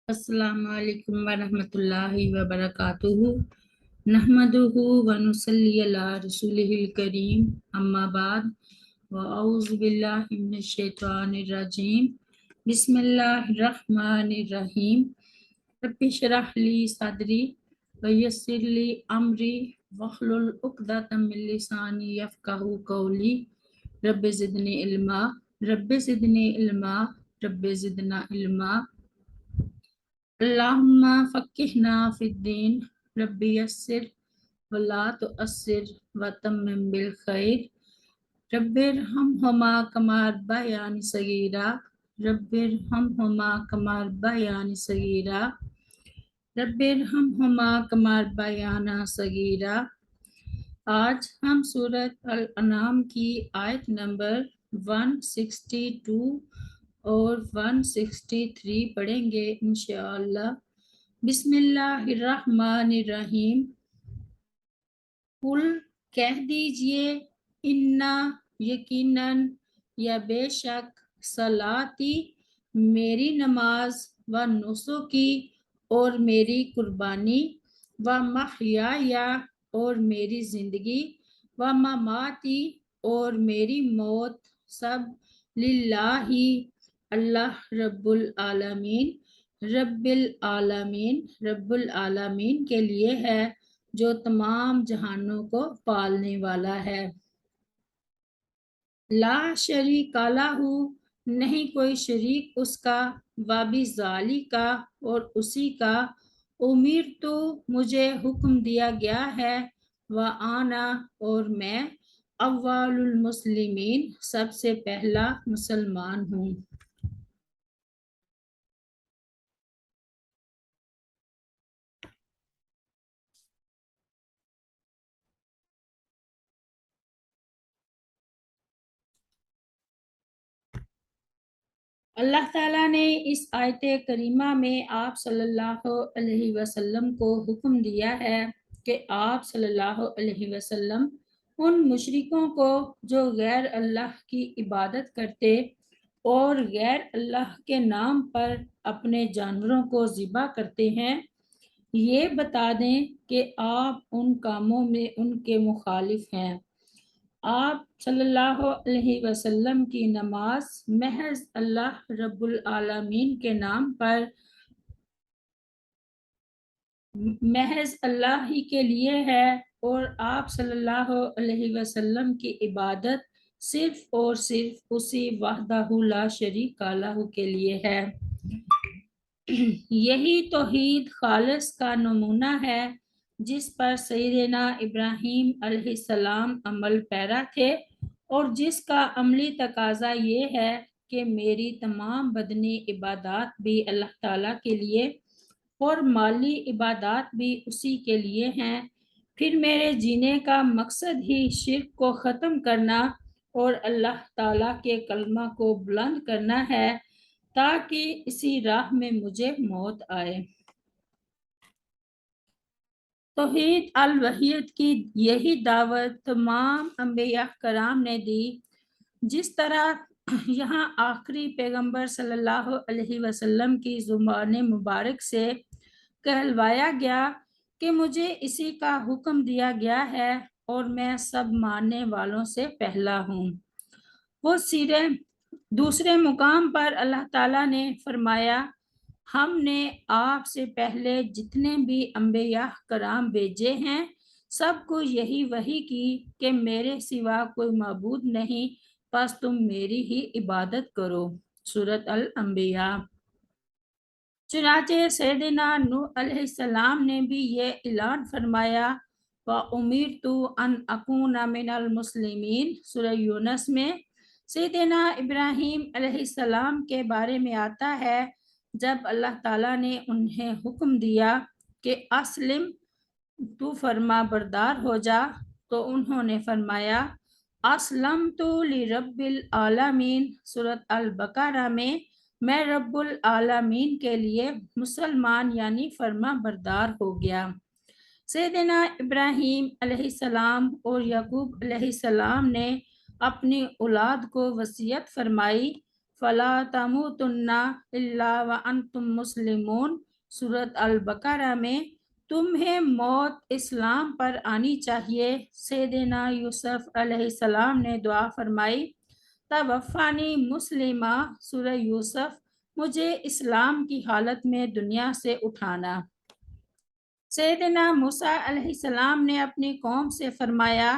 السلام علیکم ورحمۃ اللہ وبرکاتہ نحمدہ ونصلی علی رسولہ الکریم اما بعد واعوذ باللہ من الشیطان الرجیم بسم اللہ الرحمن الرحیم رب اشرح لی صدری ویسر لی امری واحلل عقدۃ من لسانی یفقہوا قولی رب زدنی علما رب زدنی علما رب زدنا علما اللہم فقہنا فی الدین رب یسر ولا تعسر وتمم بالخیر رب ارحمہما کما ربیانی صغیرا رب ارحمہما کما ربیانی صغیرا رب ارحمہما کما ربیانا صغیرا۔ آج ہم سورۃ الانعام کی آیت نمبر 162 اور 163 پڑھیں گے انشاءاللہ۔ بسم اللہ الرحمن الرحیم۔ قل کہہ دیجئے انا یقیناً یا بے شک صلاتی میری نماز و نسکی اور میری قربانی و محیایا اور میری زندگی و مماتی اور میری موت سب للہ اللہ رب العالمین رب العالمین کے لیے ہے جو تمام جہانوں کو پالنے والا ہے۔ لا شریک لہ نہیں کوئی شریک اس کا وبذالک کا اور اسی کا امرت مجھے حکم دیا گیا ہے وانا اور میں اول المسلمین سب سے پہلا مسلمان ہوں۔ اللہ تعالیٰ نے اس آیت کریمہ میں آپ صلی اللہ علیہ وسلم کو حکم دیا ہے کہ آپ صلی اللہ علیہ وسلم ان مشرکوں کو جو غیر اللہ کی عبادت کرتے اور غیر اللہ کے نام پر اپنے جانوروں کو ذبح کرتے ہیں یہ بتا دیں کہ آپ ان کاموں میں ان کے مخالف ہیں۔ آپ صلی اللہ علیہ وسلم کی نماز محض اللہ رب العالمین کے نام پر محض اللہ ہی کے لیے ہے اور آپ صلی اللہ علیہ وسلم کی عبادت صرف اور صرف اسی وحدہ لا شریک لہ کے لیے ہے۔ یہی توحید خالص کا نمونہ ہے جس پر سیدنا ابراہیم علیہ السلام عمل پیرا تھے اور جس کا عملی تقاضا یہ ہے کہ میری تمام بدنی عبادات بھی اللہ تعالیٰ کے لیے اور مالی عبادات بھی اسی کے لیے ہیں۔ پھر میرے جینے کا مقصد ہی شرک کو ختم کرنا اور اللہ تعالیٰ کے کلمہ کو بلند کرنا ہے تاکہ اسی راہ میں مجھے موت آئے۔ توحید الوحید کی یہی دعوت تمام انبیاء کرام نے دی۔ جس طرح یہاں آخری پیغمبر صلی اللہ علیہ وسلم کی زبان مبارک سے کہلوایا گیا کہ مجھے اسی کا حکم دیا گیا ہے اور میں سب ماننے والوں سے پہلا ہوں۔ وہ سیرے دوسرے مقام پر اللہ تعالیٰ نے فرمایا ہم نے آپ سے پہلے جتنے بھی انبیاء کرام بھیجے ہیں سب کو یہی وحی کی کہ میرے سوا کوئی معبود نہیں بس تم میری ہی عبادت کرو۔ سورۃ الانبیاء۔ چنانچہ سیدنا نوح علیہ السلام نے بھی یہ اعلان فرمایا وَأُمِرْتُ أَنْ أَكُونَ مِنَ الْمُسْلِمِينَ سورہ یونس میں۔ سیدنا ابراہیم علیہ السلام کے بارے میں آتا ہے جب اللہ تعالیٰ نے انہیں حکم دیا کہ اسلم تو فرما بردار ہو جا تو انہوں نے فرمایا اسلمت لرب العالمین سورۃ البقرہ میں رب العالمین کے لیے مسلمان یعنی فرما بردار ہو گیا۔ سیدنا ابراہیم علیہ السلام اور یعقوب علیہ السلام نے اپنی اولاد کو وصیت فرمائی فلا تموتن الا وانتم مسلمون، سورۃ البقرہ میں تمہیں موت اسلام پر آنی چاہیے۔ سیدنا یوسف علیہ السلام نے دعا فرمائی، توفانی مسلمہ، سورہ یوسف، مجھے اسلام کی حالت میں دنیا سے اٹھانا۔ سیدنا موسیٰ علیہ السلام نے اپنی قوم سے فرمایا،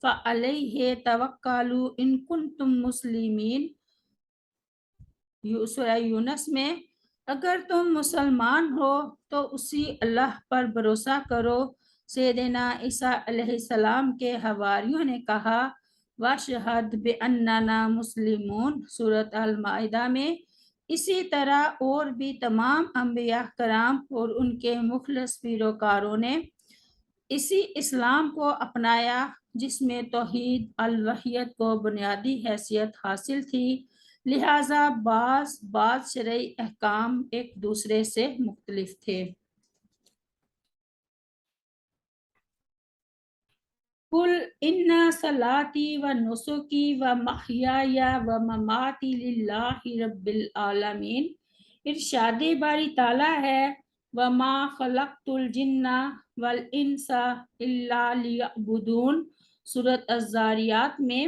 فَعَلَيْهِ تَوَكَّلُوا إِن كُنتُم مُسْلِمِينَ، سورہ یونس میں، اگر تم مسلمان ہو تو اسی اللہ پر بھروسہ کرو۔ سیدنا عیسیٰ علیہ السلام کے حواریوں نے کہا، وَاشْهَدْ بِأَنَّنَا مُسْلِمُونَ، سورۃ المائدہ میں۔ اسی طرح اور بھی تمام انبیاء کرام اور ان کے مخلص پیروکاروں نے اسی اسلام کو اپنایا جس میں توحید الوحیت کو بنیادی حیثیت حاصل تھی، لہٰذا بعض شرعی احکام ایک دوسرے سے مختلف تھے۔ قل ان صلاتی و نسکی و محیای و مماتی للہ رب العالمین، ارشاد باری تعالیٰ ہے، وما خلقت الجن والانس الا لیعبدون، سورۃ الذاریات میں،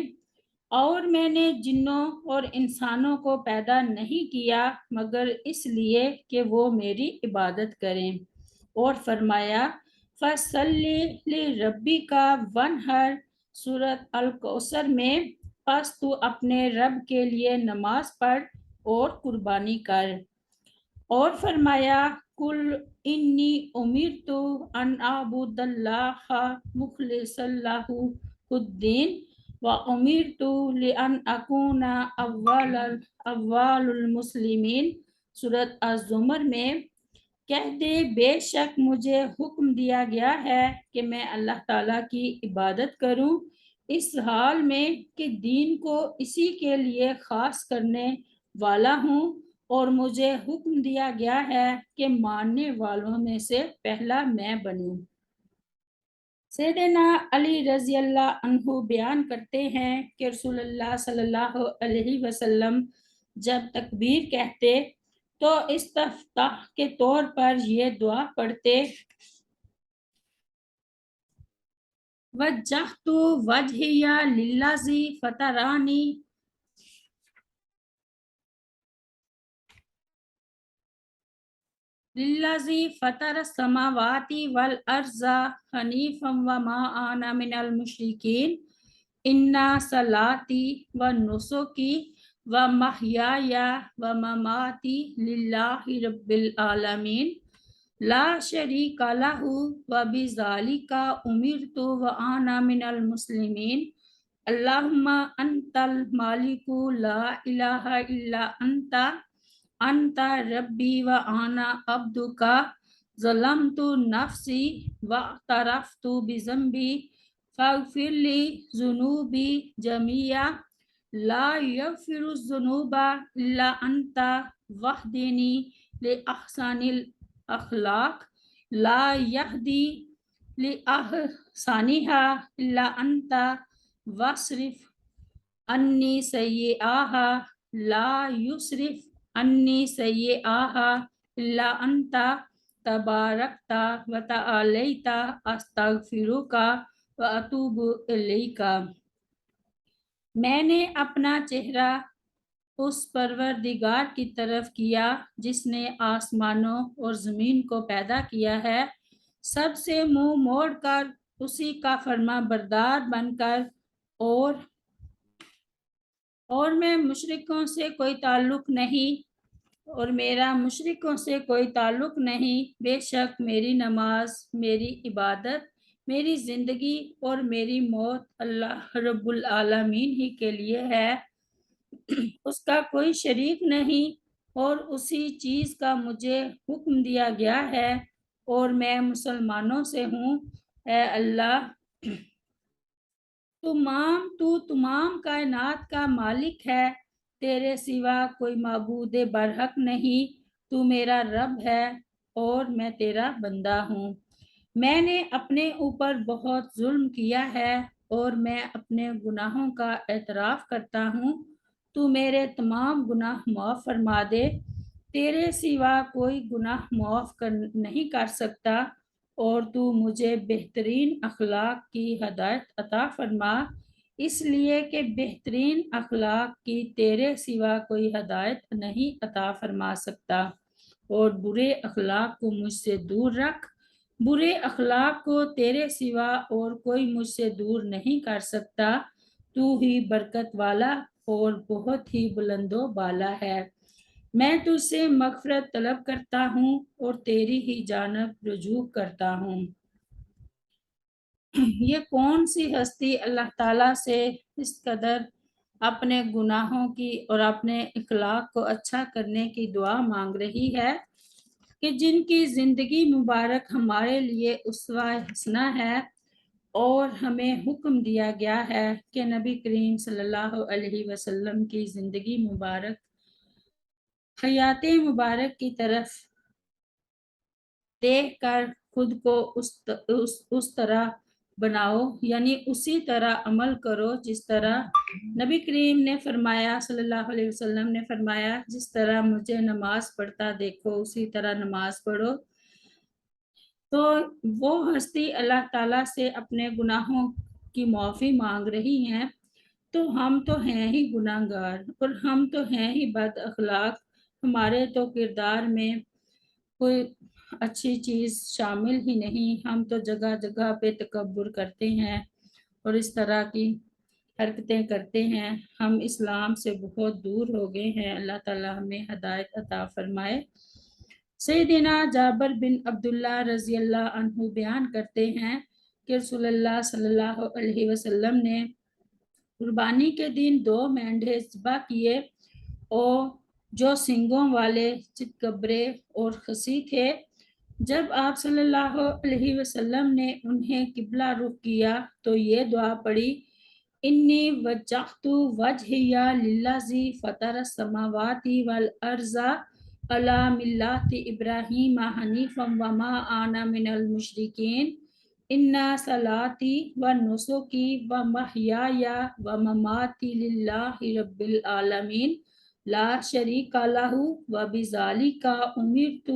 اور میں نے جنوں اور انسانوں کو پیدا نہیں کیا مگر اس لیے کہ وہ میری عبادت کریں، اور فرمایا فَصَلِّ لِرَبِّكَ وَانْحَرْ، سورۃ الکوثر میں، پس تو اپنے رب کے لیے نماز پڑھ اور قربانی کر۔ اور فرمایا قُلْ إِنِّي أُمِرْتُ أَنْ أَعْبُدَ اللَّهَ مُخْلِصًا لَهُ الدِّينَ وَأُمِرْتُ لِأَنْ أَكُونَ أَوَّلَ الْمُسْلِمِينَ، سورۃ الزمر میں، کہہ دے بے شک مجھے حکم دیا گیا ہے کہ میں اللہ تعالیٰ کی عبادت کروں، اس حال میں کہ دین کو اسی کے لیے خاص کرنے والا ہوں، اور مجھے حکم دیا گیا ہے کہ ماننے والوں میں سے پہلا میں بنوں۔ سیدنا علی رضی اللہ عنہ بیان کرتے ہیں کہ رسول اللہ صلی اللہ علیہ وسلم جب تکبیر کہتے تو استفتاح کے طور پر یہ دعا پڑھتے، وجہت وجہی للذی فطرنی للذی فطر السماوات والارض حنیفا وما انا من المشرکین، ان صلاتی و نسکی و محیای و مماتی للہ رب العالمین لا شریک لہ و بذالک امرت و انا من المسلمین، اللہم انت المالک لا الہ الا انت ربی و انا عبدک ظلمت نفسی واعترفت بذنبی فاغفر لی ذنوبی جميعا لا یغفر الذنوب الا انت واہدنی لأحسن الاخلاق لا یہدی لأحسنها الا انت واصرف عنی سیئہا لا یصرف عنی سیئہا الا انت تبارکت و تعالیت استغفرک و اتوب الیک۔ میں نے اپنا چہرہ اس پروردگار کی طرف کیا جس نے آسمانوں اور زمین کو پیدا کیا ہے، سب سے منہ موڑ کر اسی کا فرما بردار بن کر، اور میں مشرکوں سے کوئی تعلق نہیں، اور میرا مشرکوں سے کوئی تعلق نہیں، بے شک میری نماز، میری عبادت، میری زندگی اور میری موت اللہ رب العالمین ہی کے لیے ہے، اس کا کوئی شریک نہیں، اور اسی چیز کا مجھے حکم دیا گیا ہے، اور میں مسلمانوں سے ہوں۔ اے اللہ، تو تمام کائنات کا مالک ہے، تیرے سوا کوئی معبود برحق نہیں، تو میرا رب ہے اور میں تیرا بندہ ہوں۔ میں نے اپنے اوپر بہت ظلم کیا ہے اور میں اپنے گناہوں کا اعتراف کرتا ہوں، تو میرے تمام گناہ معاف فرما دے، تیرے سوا کوئی گناہ معاف نہیں کر سکتا، اور تو مجھے بہترین اخلاق کی ہدایت عطا فرما، اس لیے کہ بہترین اخلاق کی تیرے سوا کوئی ہدایت نہیں عطا فرما سکتا، اور برے اخلاق کو مجھ سے دور رکھ، برے اخلاق کو تیرے سوا اور کوئی مجھ سے دور نہیں کر سکتا، تو ہی برکت والا اور بہت ہی بلند و بالا ہے۔ میں تجھ سے مغفرت طلب کرتا ہوں اور تیری ہی جانب رجوع کرتا ہوں۔ یہ کون سی ہستی اللہ تعالیٰ سے اس قدر اپنے گناہوں کی اور اپنے اخلاق کو اچھا کرنے کی دعا مانگ رہی ہے، کہ جن کی زندگی مبارک ہمارے لیے اسوہ حسنہ ہے، اور ہمیں حکم دیا گیا ہے کہ نبی کریم صلی اللہ علیہ وسلم کی زندگی مبارک، حیات مبارک کی طرف دیکھ کر خود کو اس طرح بناؤ، یعنی اسی طرح عمل کرو جس طرح نبی کریم نے فرمایا، صلی اللہ علیہ وسلم نے فرمایا، جس طرح مجھے نماز پڑھتا دیکھو اسی طرح نماز پڑھو۔ تو وہ ہستی اللہ تعالیٰ سے اپنے گناہوں کی معافی مانگ رہی ہیں، تو ہم تو ہیں ہی گناہ گار، اور ہم تو ہیں ہی بد اخلاق، ہمارے تو کردار میں کوئی اچھی چیز شامل ہی نہیں، ہم تو جگہ جگہ پہ تکبر کرتے ہیں اور اس طرح کی حرکتیں کرتے ہیں، ہم اسلام سے بہت دور ہو گئے ہیں۔ اللہ تعالیٰ ہمیں ہدایت عطا فرمائے۔ سیدنا جابر بن عبداللہ رضی اللہ عنہ بیان کرتے ہیں کہ رسول اللہ صلی اللہ علیہ وسلم نے قربانی کے دن 2 مینڈھے ذبح کیے، اور جو سنگوں والے، چتکبرے اور خسی تھے۔ جب آپ صلی اللہ علیہ وسلم نے انہیں قبلہ رخ کیا تو یہ دعا پڑھی، انی وجہت وجہی للذی فطر السماوات والارض علی ملۃ ابراہیم حنیفا وما انا من المشرکین، ان صلاتی و نسکی و محیای و مماتی للہ رب العالمین لا شریک لہ و بذالک امرت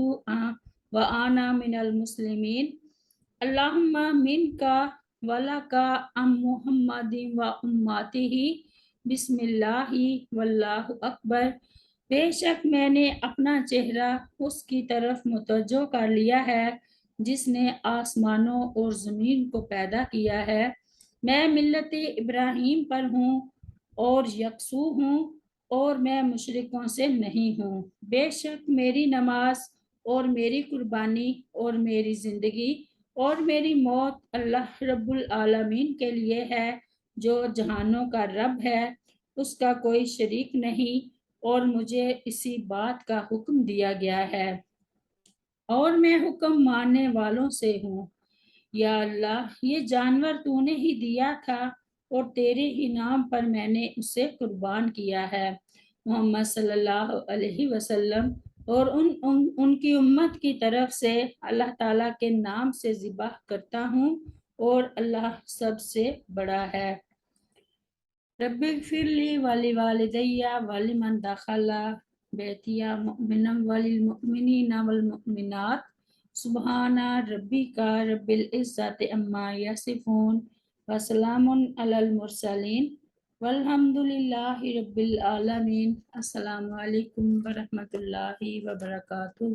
و انا من المسلمین، اللہم منک ولک ام محمد و امتہ بسم اللہ واللہ اکبر۔ بے شک میں نے اپنا چہرہ اس کی طرف متوجہ کر لیا ہے جس نے آسمانوں اور زمین کو پیدا کیا ہے، میں ملت ابراہیم پر ہوں اور یکسو ہوں، اور میں مشرکوں سے نہیں ہوں۔ بے شک میری نماز اور میری قربانی اور میری زندگی اور میری موت اللہ رب العالمین کے لیے ہے، جو جہانوں کا رب ہے، اس کا کوئی شریک نہیں، اور مجھے اسی بات کا حکم دیا گیا ہے، اور میں حکم ماننے والوں سے ہوں۔ یا اللہ، یہ جانور تو نے ہی دیا تھا اور تیرے ہی نام پر میں نے اسے قربان کیا ہے۔ محمد صلی اللہ علیہ وسلم اور ان کی امت کی طرف سے اللہ تعالیٰ کے نام سے ذبح کرتا ہوں، اور اللہ سب سے بڑا ہے۔ رب اغفر لی ولوالدی ولمن دخل بیتی مؤمنا وللمؤمنین والمؤمنات، سبحان ربک رب العزت عما یصفون وسلام علی المرسلین والحمد للہ رب العالمین۔ السلام علیکم ورحمۃ اللہ وبرکاتہ۔